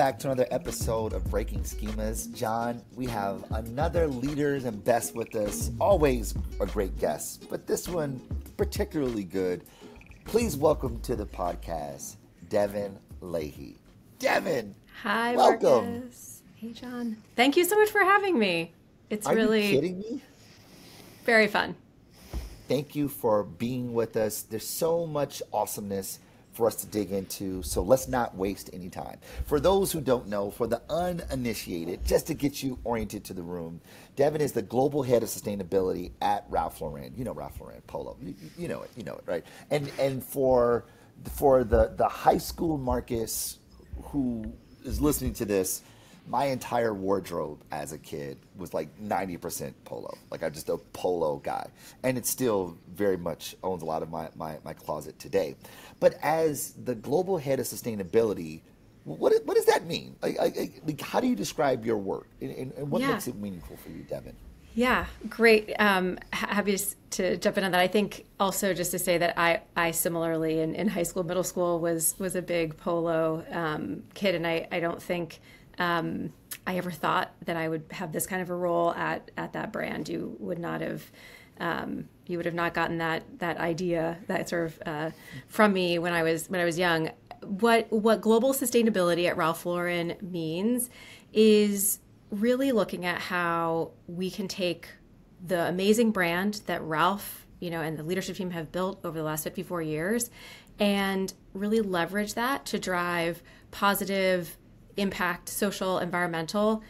back to another episode of Breaking Schemas. John, we have another Leaders and Best with us. Always a great guest, but this one particularly good. Please welcome to the podcast, Devon Leahy. Devon, hi, welcome. Marcus. Hey, John. Thank you so much for having me. It's Are really you kidding me? Very fun. Thank you for being with us. There's so much awesomeness for us to dig into, so let's not waste any time. For those who don't know, for the uninitiated, just to get you oriented to the room, Devon is the global head of sustainability at Ralph Lauren. You know Ralph Lauren Polo. You know it, right? And for the high school Marcus who is listening to this, my entire wardrobe as a kid was like 90% polo. Like I'm just a polo guy. And it still very much owns a lot of my closet today. But as the global head of sustainability, what does that mean? Like how do you describe your work? And what makes it meaningful for you, Devon? Yeah, great. Happy to jump in on that. I think also just to say that I similarly in high school, middle school was a big polo kid. And I don't think I ever thought that I would have this kind of a role at that brand. You would not have not gotten that idea, that sort of from me when I was young. What global sustainability at Ralph Lauren means is really looking at how we can take the amazing brand that Ralph, and the leadership team have built over the last 54 years and really leverage that to drive positive impact, social, environmental,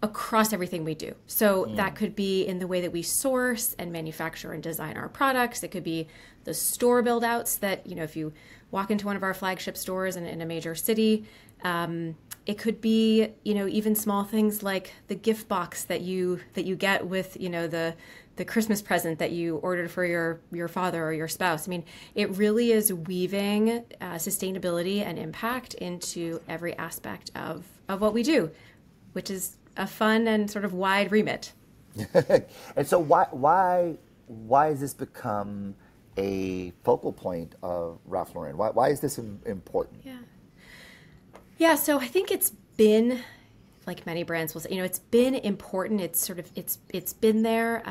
across everything we do. So that could be in the way that we source and manufacture and design our products. It could be the store build outs that, if you walk into one of our flagship stores in a major city, it could be, even small things like the gift box that you get with, the Christmas present that you ordered for your father or your spouse. I mean, it really is weaving sustainability and impact into every aspect of what we do, which is a fun and sort of wide remit. And so why has this become a focal point of Ralph Lauren? Why is this important? Yeah. So I think it's been, like many brands will say, it's been important. It's been there.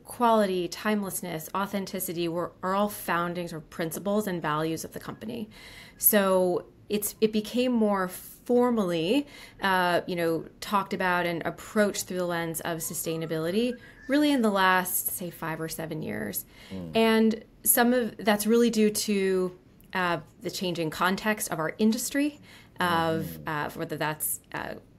Quality, timelessness, authenticity are all foundings or principles and values of the company. So it became more formally, talked about and approached through the lens of sustainability, really in the last, say, 5 or 7 years. And some of that's really due to the changing context of our industry, of whether that's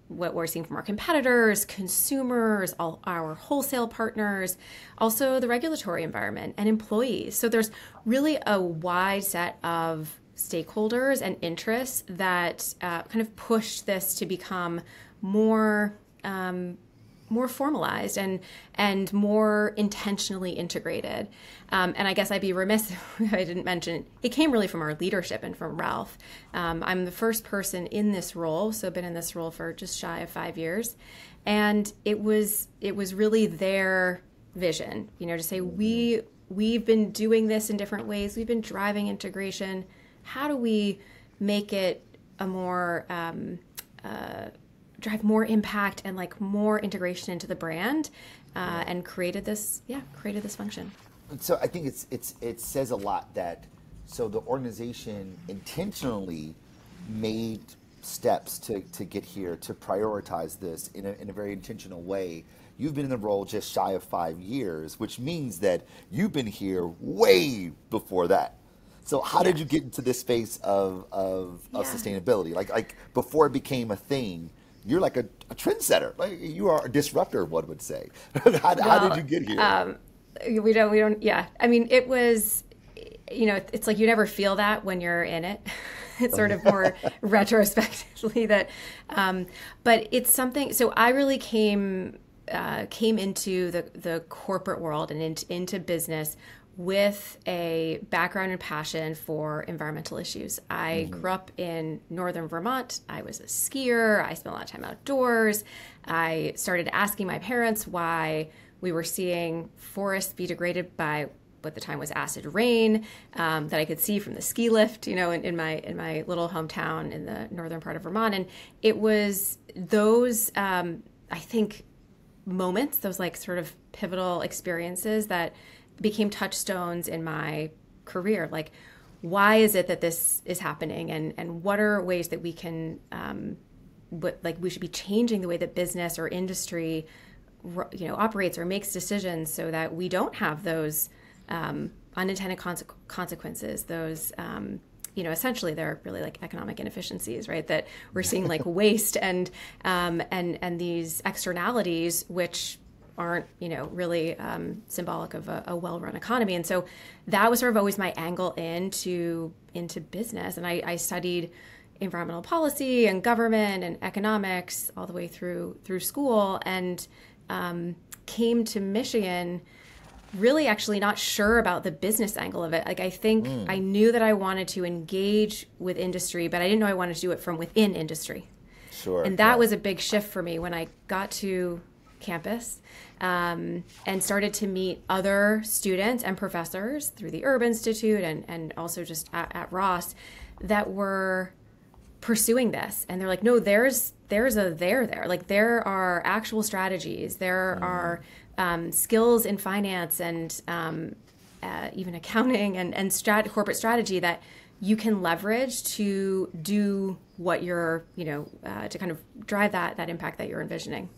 what we're seeing from our competitors, consumers, all our wholesale partners, also the regulatory environment and employees. So there's really a wide set of stakeholders and interests that kind of push this to become more formalized and more intentionally integrated. And I guess I'd be remiss if I didn't mention it came really from our leadership and from Ralph. I'm the first person in this role, so I've been in this role for just shy of 5 years. And it was really their vision, to say we've been doing this in different ways. We've been driving integration. How do we make it a more drive more impact and like more integration into the brand, and created this function. So I think it says a lot that the organization intentionally made steps to get here, to prioritize this in a very intentional way. You've been in the role just shy of 5 years, which means that you've been here way before that. So how did you get into this space of sustainability? Like before it became a thing, you're like a trendsetter. Like you are a disruptor, one would say. How did you get here? We don't. Yeah. I mean, it was, it's like you never feel that when you're in it. It's sort of more retrospectively that, but it's something. So I really came into the corporate world and into business with a background and passion for environmental issues. I grew up in northern Vermont. I was a skier. I spent a lot of time outdoors. I started asking my parents why we were seeing forests be degraded by what the time was acid rain that I could see from the ski lift, in my little hometown in the northern part of Vermont. And it was those, I think, moments, those like sort of pivotal experiences that became touchstones in my career. Like, why is it that this is happening, and what are ways that we can, we should be changing the way that business or industry, operates or makes decisions so that we don't have those unintended consequences. Those, essentially they're really like economic inefficiencies, right? That we're seeing like waste and these externalities, which aren't, really symbolic of a well-run economy. And so that was sort of always my angle into business. And I studied environmental policy and government and economics all the way through school, and came to Michigan really actually not sure about the business angle of it. Like, I think I knew that I wanted to engage with industry, but I didn't know I wanted to do it from within industry. Sure. And that was a big shift for me when I got to campus and started to meet other students and professors through the Urban Institute and also just at Ross that were pursuing this. And they're like, no, there's a there. Like, there are actual strategies. There are skills in finance and even accounting and corporate strategy that you can leverage to do what you're, to kind of drive that impact that you're envisioning.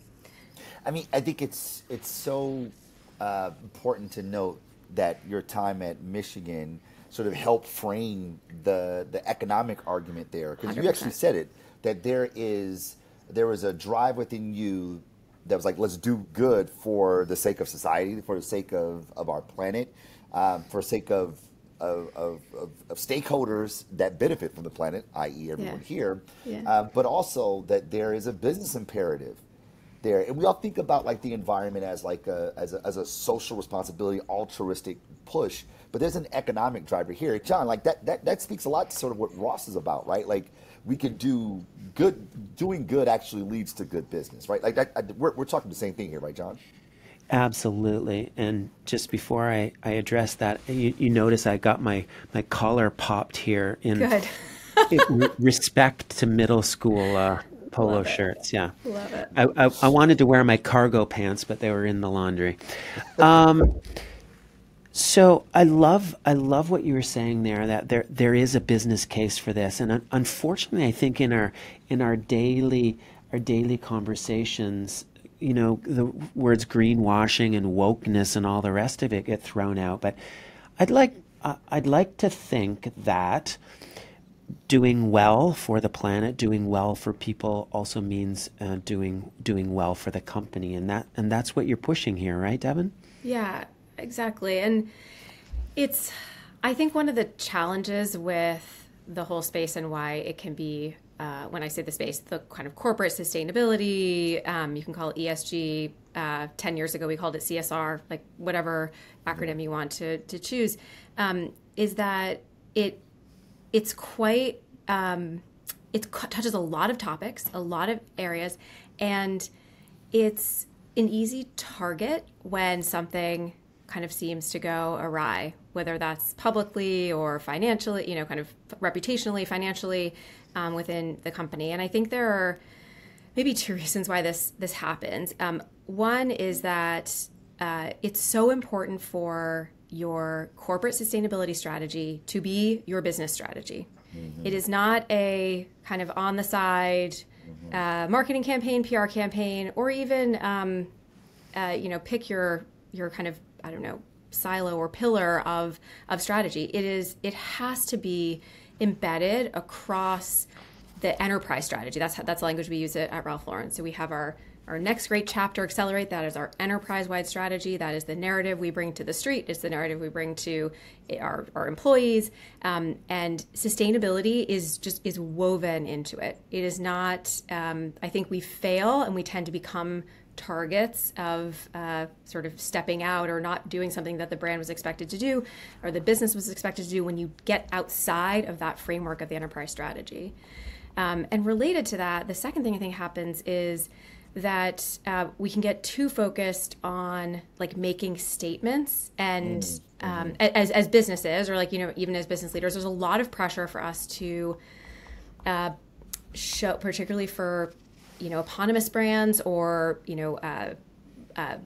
I mean, I think it's so important to note that your time at Michigan sort of helped frame the economic argument there, because you actually said it, that there was a drive within you that was like, let's do good for the sake of society, for the sake of our planet, for the sake of stakeholders that benefit from the planet, i.e. everyone here, but also that there is a business imperative there. And we all think about like the environment as like as a social responsibility, altruistic push, but there's an economic driver here. John, like that speaks a lot to sort of what Ross is about, right? Like, we could do good. Doing good actually leads to good business, right? Like we're talking the same thing here, right, John? Absolutely. And just before I address that, you notice I got my collar popped here in Good. respect to middle school polo Love shirts. It. Yeah. Love it. I wanted to wear my cargo pants, but they were in the laundry. So I love what you were saying there, that there is a business case for this, and unfortunately, I think in our daily conversations, the words greenwashing and wokeness and all the rest of it get thrown out. But I'd like to think that doing well for the planet, doing well for people, also means doing well for the company, and that's what you're pushing here, right, Devon? Yeah. Exactly. And it's, I think, one of the challenges with the whole space and why it can be, when I say the space, the kind of corporate sustainability, you can call it ESG. 10 years ago, we called it CSR, like whatever acronym you want to choose, is that it's quite, it touches a lot of topics, a lot of areas, and it's an easy target when something kind of seems to go awry, whether that's publicly or financially, kind of reputationally, financially, within the company. And I think there are maybe two reasons why this happens. One is that it's so important for your corporate sustainability strategy to be your business strategy. Mm-hmm. It is not a kind of on the side marketing campaign, PR campaign, or even pick your kind of, I don't know, silo or pillar of strategy. It has to be embedded across the enterprise strategy. That's the language we use at Ralph Lauren. So we have our next great chapter, Accelerate. That is our enterprise-wide strategy. That is the narrative we bring to the street. It's the narrative we bring to our employees. And sustainability is woven into it. It is not, I think we fail and we tend to become targets of sort of stepping out or not doing something that the brand was expected to do or the business was expected to do when you get outside of that framework of the enterprise strategy. And related to that, the second thing I think happens is that we can get too focused on like making statements, and as businesses, or like, even as business leaders, there's a lot of pressure for us to show, particularly for, eponymous brands, or,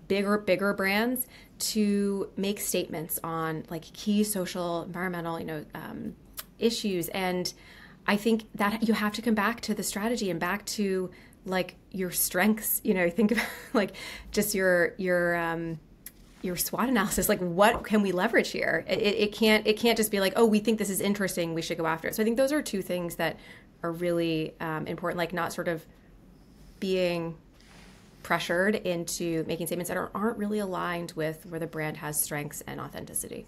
bigger brands, to make statements on like key social, environmental, issues. And I think that you have to come back to the strategy and back to like your strengths. Think about like just your SWOT analysis. Like, what can we leverage here? It can't just be like, oh, we think this is interesting, we should go after it. So I think those are two things that are really important. Like, not sort of being pressured into making statements that aren't really aligned with where the brand has strengths and authenticity.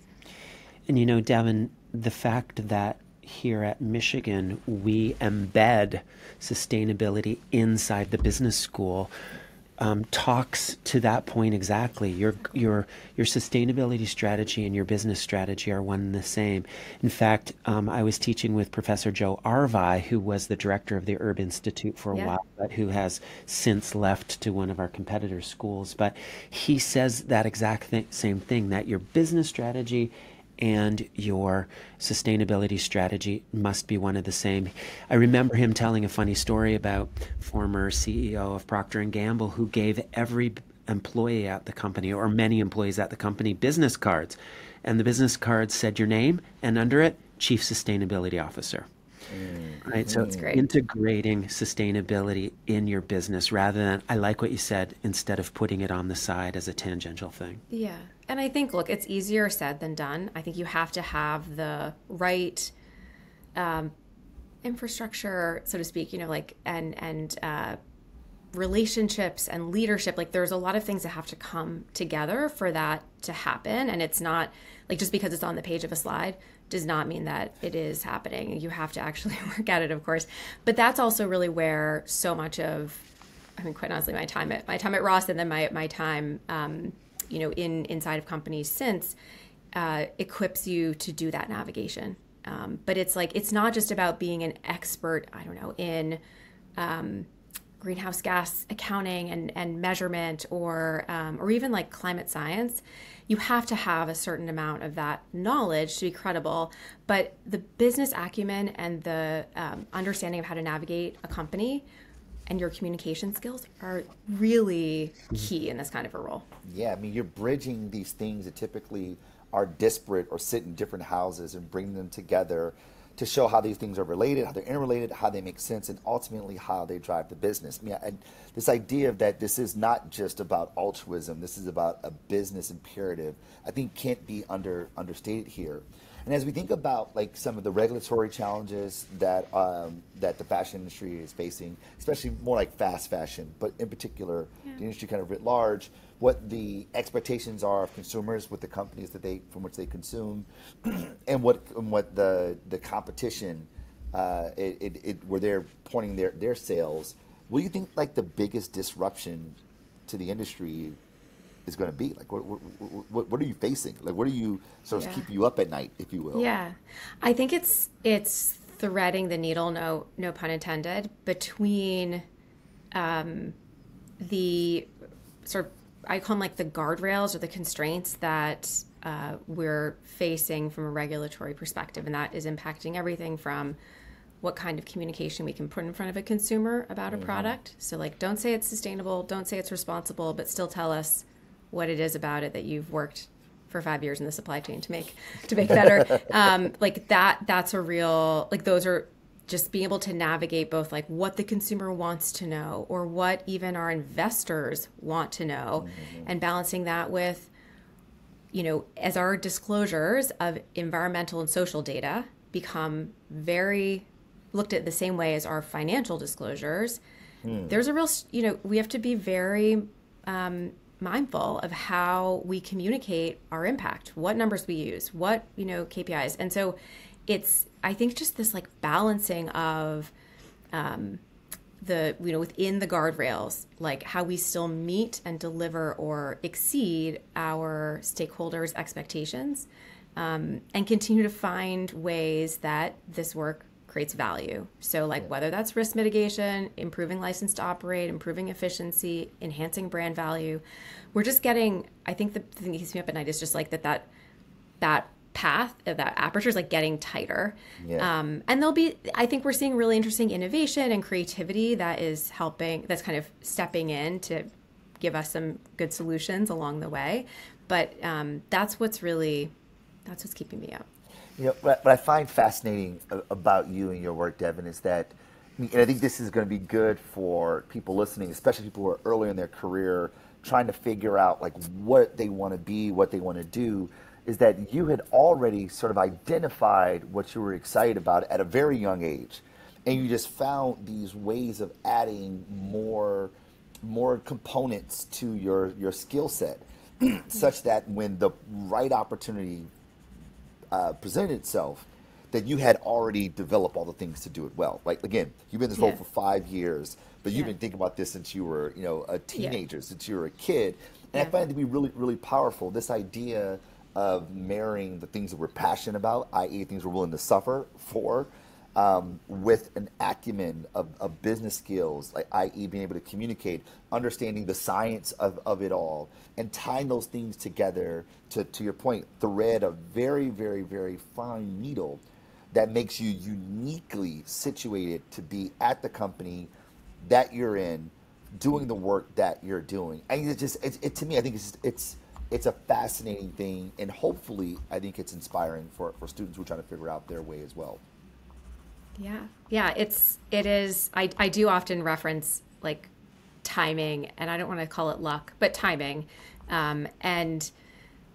And Devon, the fact that here at Michigan we embed sustainability inside the business school talks to that point exactly. Your sustainability strategy and your business strategy are one and the same. In fact, I was teaching with Professor Joe Arvai, who was the director of the Herb Institute for a while, but who has since left to one of our competitor schools. But he says that exact same thing, that your business strategy and your sustainability strategy must be one of the same. I remember him telling a funny story about former CEO of Procter & Gamble, who gave every employee at the company, or many employees at the company, business cards. And the business cards said your name, and under it, Chief Sustainability Officer. Right, so it's integrating sustainability in your business rather than, I like what you said, instead of putting it on the side as a tangential thing. Yeah. And I think, look, it's easier said than done. I think you have to have the right infrastructure, so to speak, and relationships and leadership. Like, there's a lot of things that have to come together for that to happen. And it's not like, just because it's on the page of a slide does not mean that it is happening. You have to actually work at it, of course. But that's also really where so much of, quite honestly, my time at Ross, and then my time, inside of companies since, equips you to do that navigation. But it's like, it's not just about being an expert, in greenhouse gas accounting and measurement, or even like climate science. You have to have a certain amount of that knowledge to be credible, but the business acumen and the understanding of how to navigate a company and your communication skills are really key in this kind of a role. Yeah, you're bridging these things that typically are disparate or sit in different houses, and bring them together to show how these things are related, how they're interrelated, how they make sense, and ultimately how they drive the business. And this idea of that this is not just about altruism, this is about a business imperative, I think can't be understated here. And as we think about like some of the regulatory challenges that that the fashion industry is facing, especially more like fast fashion, but in particular the industry kind of writ large, what the expectations are of consumers with the companies from which they consume, and what the competition where they're pointing their sales. What do you think like the biggest disruption to the industry is going to be? Like, what are you facing? Like, what do you sort of keep you up at night, if you will? Yeah, I think it's threading the needle, no pun intended, between the sort of, I call them like the guardrails or the constraints that we're facing from a regulatory perspective, and that is impacting everything from what kind of communication we can put in front of a consumer about a product. So like, don't say it's sustainable, don't say it's responsible, but still tell us what it is about it that you've worked for 5 years in the supply chain to make better. Like that's a real, like, those are just being able to navigate both like what the consumer wants to know, or what even our investors want to know, and balancing that with, as our disclosures of environmental and social data become very looked at the same way as our financial disclosures, there's a real, we have to be very mindful of how we communicate our impact, what numbers we use, what, KPIs. And so it's, I think, just this like balancing of the, within the guardrails, like how we still meet and deliver or exceed our stakeholders' expectations, and continue to find ways that this work creates value. So like whether that's risk mitigation, improving license to operate, improving efficiency, enhancing brand value, we're just getting, I think the thing that keeps me up at night is just like that path, that aperture is like getting tighter. Yeah. And I think we're seeing really interesting innovation and creativity that is helping, that's kind of stepping in to give us some good solutions along the way. But that's what's keeping me up. What I find fascinating about you and your work, Devon, is that, and I think this is going to be good for people listening, especially people who are early in their career, trying to figure out like what they want to be, what they want to do, is that you had already sort of identified what you were excited about at a very young age, and you just found these ways of adding more components to your skill set, such that when the right opportunity presented itself, that you had already developed all the things to do it well. Like again, you've been in this role for 5 years, but you've been thinking about this since you were, a teenager, since you were a kid. And I find it to be really, really powerful. This idea of marrying the things that we're passionate about, i.e., things we're willing to suffer for, with an acumen of business skills, like i.e., being able to communicate, understanding the science of it all, and tying those things together to your point, thread a very, very, very fine needle that makes you uniquely situated to be at the company that you're in, doing the work that you're doing. I think to me, I think it's a fascinating thing, and hopefully, I think it's inspiring for students who are trying to figure out their way as well. Yeah, it is. I do often reference like timing, and I don't want to call it luck, but timing. And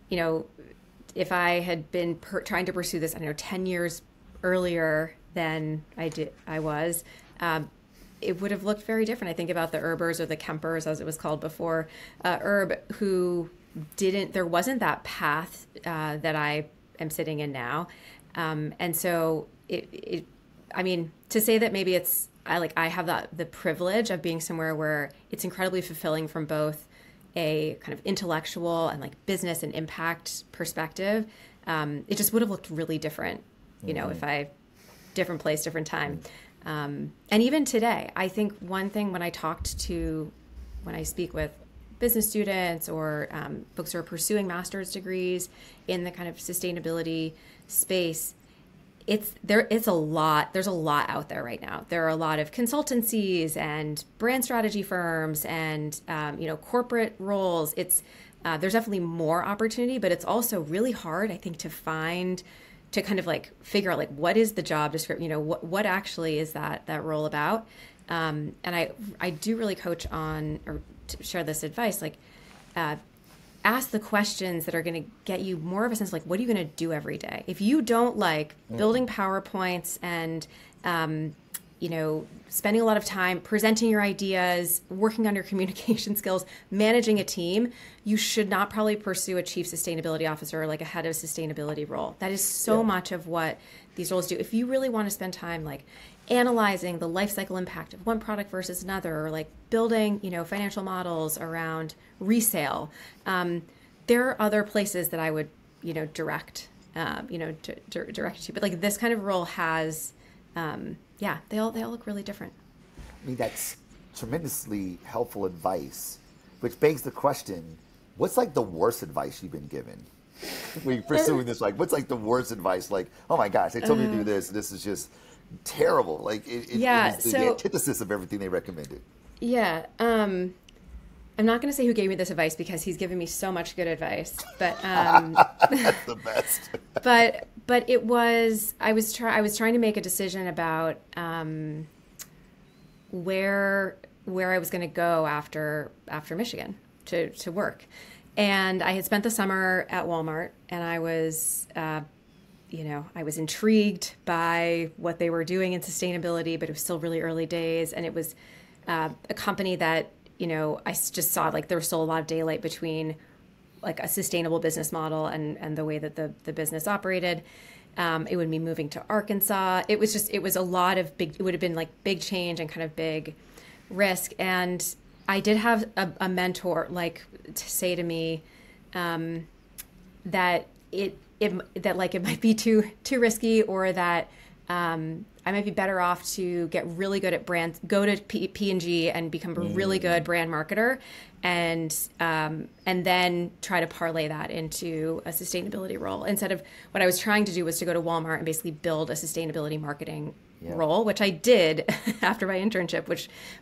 if I had been trying to pursue this, I don't know, 10 years earlier than I was, it would have looked very different. I think about the Herbers or the Kempers, as it was called before, Herb, who there wasn't that path that I am sitting in now. And so I mean, to say that maybe I have the privilege of being somewhere where it's incredibly fulfilling from both a kind of intellectual and like business and impact perspective. It just would have looked really different, if different place, different time. And even today, I think one thing when I speak with business students or folks who are pursuing master's degrees in the kind of sustainability space, there's a lot out there right now. There are a lot of consultancies and brand strategy firms and corporate roles. There's definitely more opportunity, but it's also really hard, I think, to kind of like figure out like what is the job description, what actually is that role about. And I do really coach on or share this advice, like ask the questions that are going to get you more of a sense of like, what are you going to do every day? If you don't like building PowerPoints and, spending a lot of time presenting your ideas, working on your communication skills, managing a team, you should not probably pursue a chief sustainability officer or like a head of sustainability role. That is so much of what these roles do. If you really want to spend time like analyzing the life cycle impact of one product versus another, or like building, financial models around resale, there are other places that I would, direct to. But like this kind of role has, they all look really different. I mean, that's tremendously helpful advice, which begs the question, what's like the worst advice you've been given? When you're pursuing this, like, what's like the worst advice? Like, oh my gosh, they told me to do this. This is just terrible. Like, it is the antithesis of everything they recommended. Yeah. I'm not going to say who gave me this advice because he's given me so much good advice, but that's the best. but it was I was trying to make a decision about where I was going to go after Michigan to work, and I had spent the summer at Walmart, and I was I was intrigued by what they were doing in sustainability, but it was still really early days, and it was a company that I just saw like there was still a lot of daylight between like a sustainable business model and the way that the business operated. It would be moving to Arkansas. It was a lot of it would have been like big change and kind of big risk. And I did have a mentor like to say to me that it might be too risky, or that I might be better off to get really good at brands, go to P&G and become a really good brand marketer, and then try to parlay that into a sustainability role. Instead of what I was trying to do was to go to Walmart and basically build a sustainability marketing role, which I did after my internship,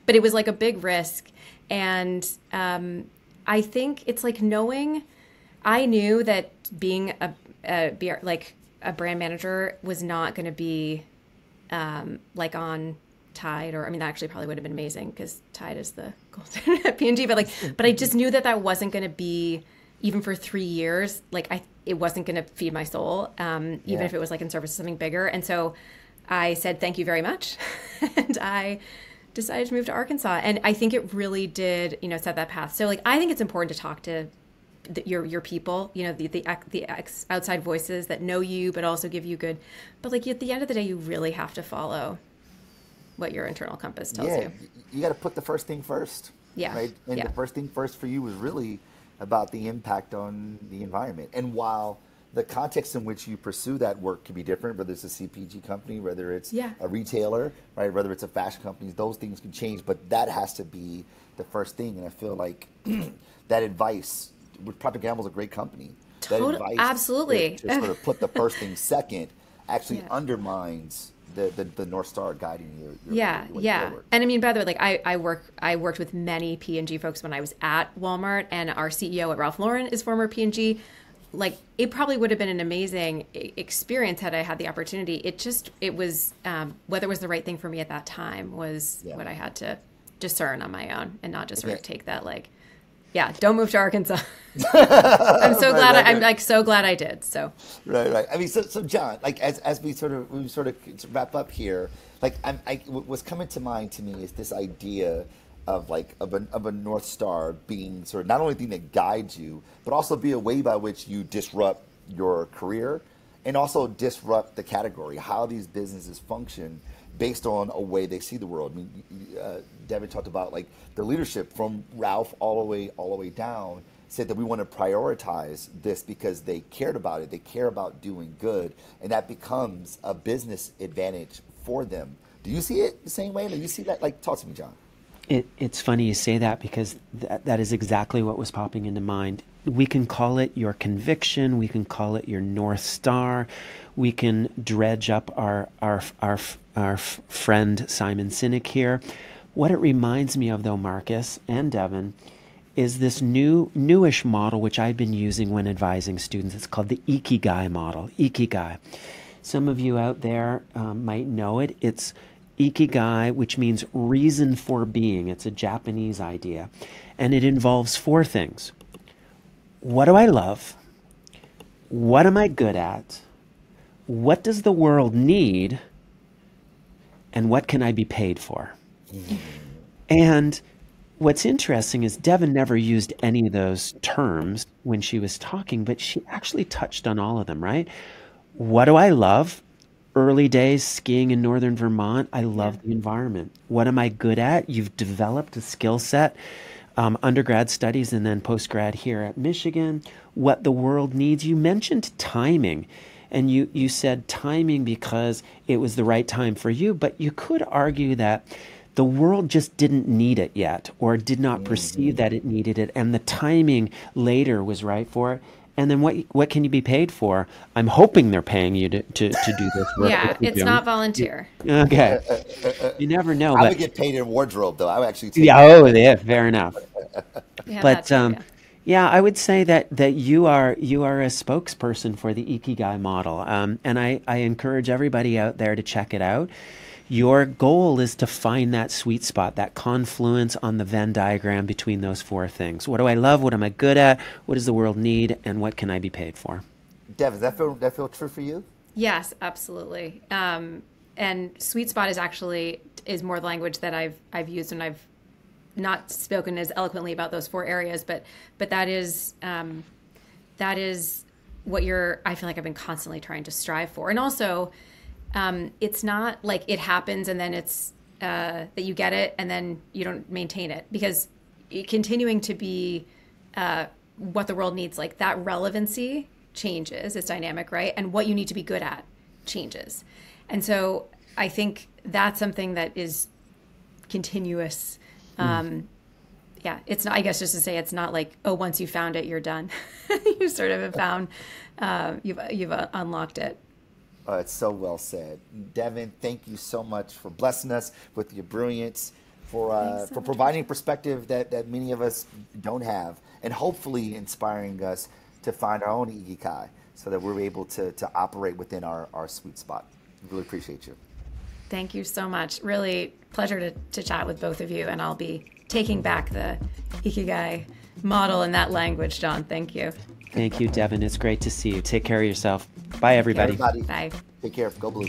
but it was like a big risk. And I think it's like I knew that being a brand manager was not going to be like on Tide, or I mean, that actually probably would have been amazing because Tide is the golden at P&G, but I just knew that wasn't going to be, even for 3 years, it wasn't going to feed my soul, even if it was like in service of something bigger. And so I said, thank you very much. And I decided to move to Arkansas. And I think it really did, set that path. So I think it's important to talk to your people, the outside voices that know you, but also give you good. But at the end of the day, you really have to follow what your internal compass tells you. You got to put the first thing first. Yeah. Right. And the first thing first for you was really about the impact on the environment. And while the context in which you pursue that work can be different, whether it's a CPG company, whether it's a retailer, right, whether it's a fashion company, those things can change, but that has to be the first thing. And I feel like that advice, Procter & Gamble's a great company. Totally, absolutely. To sort of put the first thing second actually undermines the North Star guiding your work. And I mean, by the way, I worked with many P&G folks when I was at Walmart, and our CEO at Ralph Lauren is former P&G. It probably would have been an amazing experience had I had the opportunity. It was whether it was the right thing for me at that time was what I had to discern on my own, and not just sort of take that don't move to Arkansas. I'm so glad. I'm so glad I did. So right. I mean, so John, as we sort of wrap up here, what's coming to mind to me is this idea of a North Star being sort of not only the thing that guides you, but also be a way by which you disrupt your career and also disrupt the category, how these businesses function based on a way they see the world. I mean, Devon talked about the leadership from Ralph all the way down said that we want to prioritize this because they cared about it. They care about doing good, and that becomes a business advantage for them. Do you see it the same way? Do you see that? Talk to me, John. It's funny you say that because that is exactly what was popping into mind. We can call it your conviction. We can call it your North Star. We can dredge up our friend Simon Sinek here. What it reminds me of, though, Marcus and Devon, is this newish model which I've been using when advising students. It's called the Ikigai model. Ikigai. Some of you out there might know it. It's Ikigai, which means reason for being. It's a Japanese idea. And it involves 4 things. What do I love? What am I good at? What does the world need? And what can I be paid for? And what's interesting is Devon never used any of those terms when she was talking, but she actually touched on all of them, right? What do I love? Early days skiing in northern Vermont, I love the environment. What am I good at? You've developed a skill set, undergrad studies and then postgrad here at Michigan. What the world needs. You mentioned timing, and you said timing because it was the right time for you, but you could argue that the world just didn't need it yet, or did not perceive that it needed it, and the timing later was right for it. And then what can you be paid for? I'm hoping they're paying you to do this work. Yeah, it's not volunteer. Okay. You never know. I would get paid in wardrobe, though. I would actually take fair enough. Yeah, but I would say that you are a spokesperson for the Ikigai model. And I encourage everybody out there to check it out. Your goal is to find that sweet spot, that confluence on the Venn diagram between those 4 things. What do I love? What am I good at? What does the world need? And what can I be paid for? Dev, does that feel true for you? Yes, absolutely. And sweet spot is more the language that I've used, and I've not spoken as eloquently about those 4 areas, but that is what I feel like I've been constantly trying to strive for. And also, it's not like it happens and then it's that you get it and then you don't maintain it, because continuing to be what the world needs, like that relevancy changes, it's dynamic, right? And what you need to be good at changes. And so I think that's something that is continuous. Yeah, it's not, I guess just to say it's not like, oh, once you found it, you're done. You sort of have found, you've unlocked it. It's so well said. Devon, thank you so much for blessing us with your brilliance, for providing perspective that many of us don't have, and hopefully inspiring us to find our own Ikigai so that we're able to operate within our sweet spot. Really appreciate you. Thank you so much. Really pleasure to chat with both of you, and I'll be taking back the Ikigai model in that language, John. Thank you. Thank you, Devon. It's great to see you. Take care of yourself. Bye, everybody. Bye. Take care. Go Blue.